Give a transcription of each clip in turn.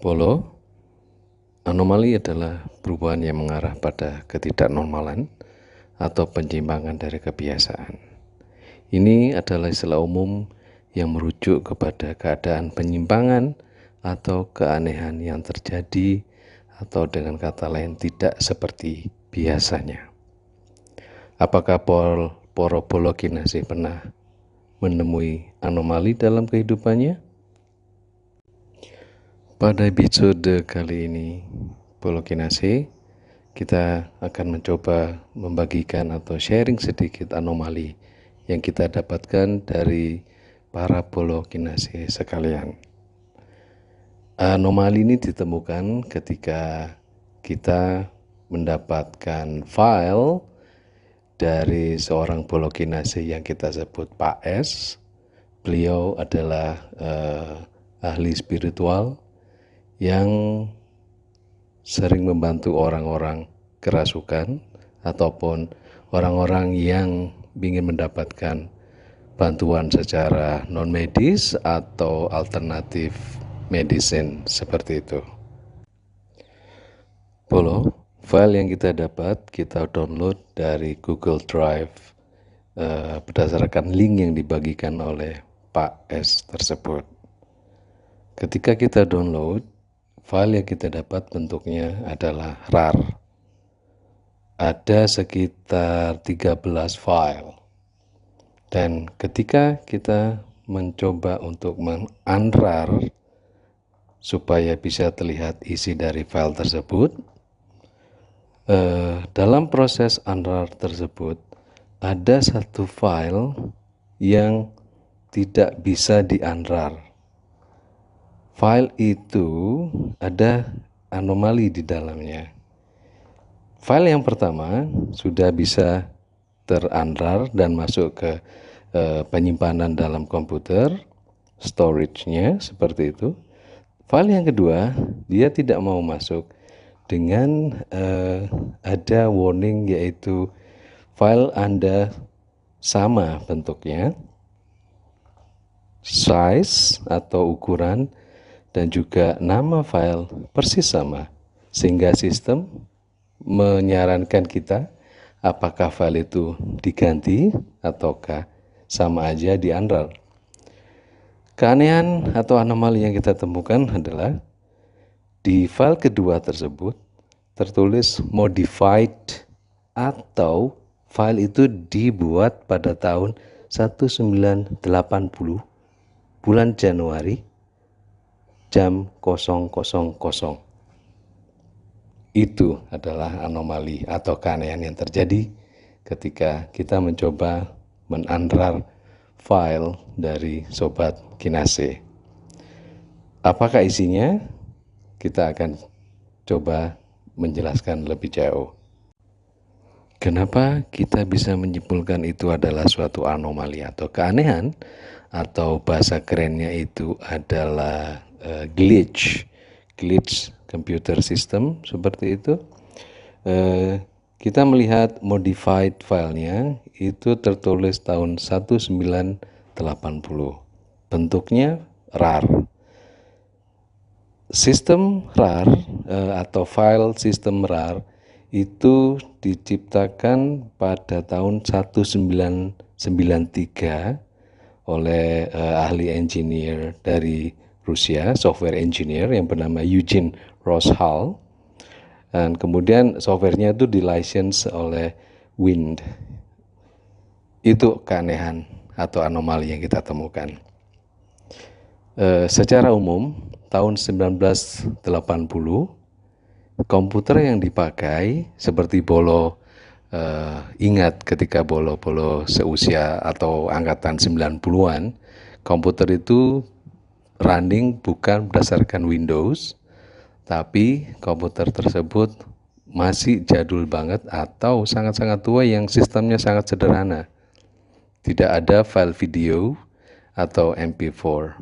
Polo, anomali adalah perubahan yang mengarah pada ketidaknormalan atau penyimpangan dari kebiasaan. Ini adalah istilah umum yang merujuk kepada keadaan penyimpangan atau keanehan yang terjadi atau dengan kata lain tidak seperti biasanya. Apakah Poro Kinase pernah menemui anomali dalam kehidupannya? Pada episode kali ini, Polo Kinase, kita akan mencoba membagikan atau sharing sedikit anomali yang kita dapatkan dari para Polo Kinase sekalian. Anomali ini ditemukan ketika kita mendapatkan file dari seorang Polo Kinase yang kita sebut Pak S. Beliau adalah ahli spiritual yang sering membantu orang-orang kerasukan ataupun orang-orang yang ingin mendapatkan bantuan secara non-medis atau alternatif medicine seperti itu. Polo, file yang kita dapat kita download dari Google Drive berdasarkan link yang dibagikan oleh Pak S tersebut. Ketika kita download, file yang kita dapat bentuknya adalah RAR. Ada sekitar 13 file. Dan ketika kita mencoba untuk men-unrar supaya bisa terlihat isi dari file tersebut, dalam proses unrar tersebut ada satu file yang tidak bisa di-unrar. File itu ada anomali di dalamnya. File yang pertama sudah bisa ter-unrar dan masuk ke penyimpanan dalam komputer, storage-nya seperti itu. File yang kedua dia tidak mau masuk dengan ada warning, yaitu file Anda sama bentuknya, size atau ukuran, dan juga nama file persis sama, sehingga sistem menyarankan kita apakah file itu diganti ataukah sama aja di-unrar. Keanehan atau anomali yang kita temukan adalah di file kedua tersebut tertulis modified, atau file itu dibuat pada tahun 1980 bulan Januari jam 000. Itu adalah anomali atau keanehan yang terjadi ketika kita mencoba men-unrar file dari Sobat Kinase. Apakah isinya? Kita akan coba menjelaskan lebih jauh. Kenapa kita bisa menyimpulkan itu adalah suatu anomali atau keanehan, atau bahasa kerennya itu adalah glitch computer system seperti itu. Kita melihat modified filenya itu tertulis tahun 1980, bentuknya RAR. Sistem RAR atau file sistem RAR itu diciptakan pada tahun 1993 oleh ahli engineer dari Rusia, software engineer yang bernama Eugene Roshal, dan kemudian softwarenya itu di-license oleh Wind. Itu keanehan atau anomali yang kita temukan. Secara umum tahun 1980 komputer yang dipakai seperti Bolo, ingat ketika Bolo seusia atau angkatan 90-an, komputer itu running bukan berdasarkan Windows, tapi komputer tersebut masih jadul banget atau sangat-sangat tua yang sistemnya sangat sederhana. Tidak ada file video atau MP4.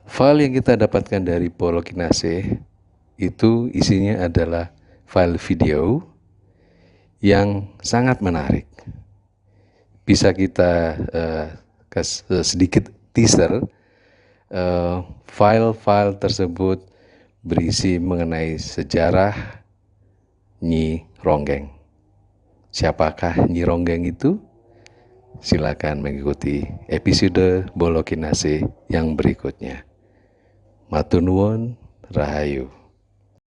File yang kita dapatkan dari Polo Kinase itu isinya adalah file video yang sangat menarik. Bisa kita sedikit teaser. File-file tersebut berisi mengenai sejarah Nyi Ronggeng. Siapakah Nyi Ronggeng itu? Silakan mengikuti episode Bolo Kinase yang berikutnya. Matur nuwun, rahayu.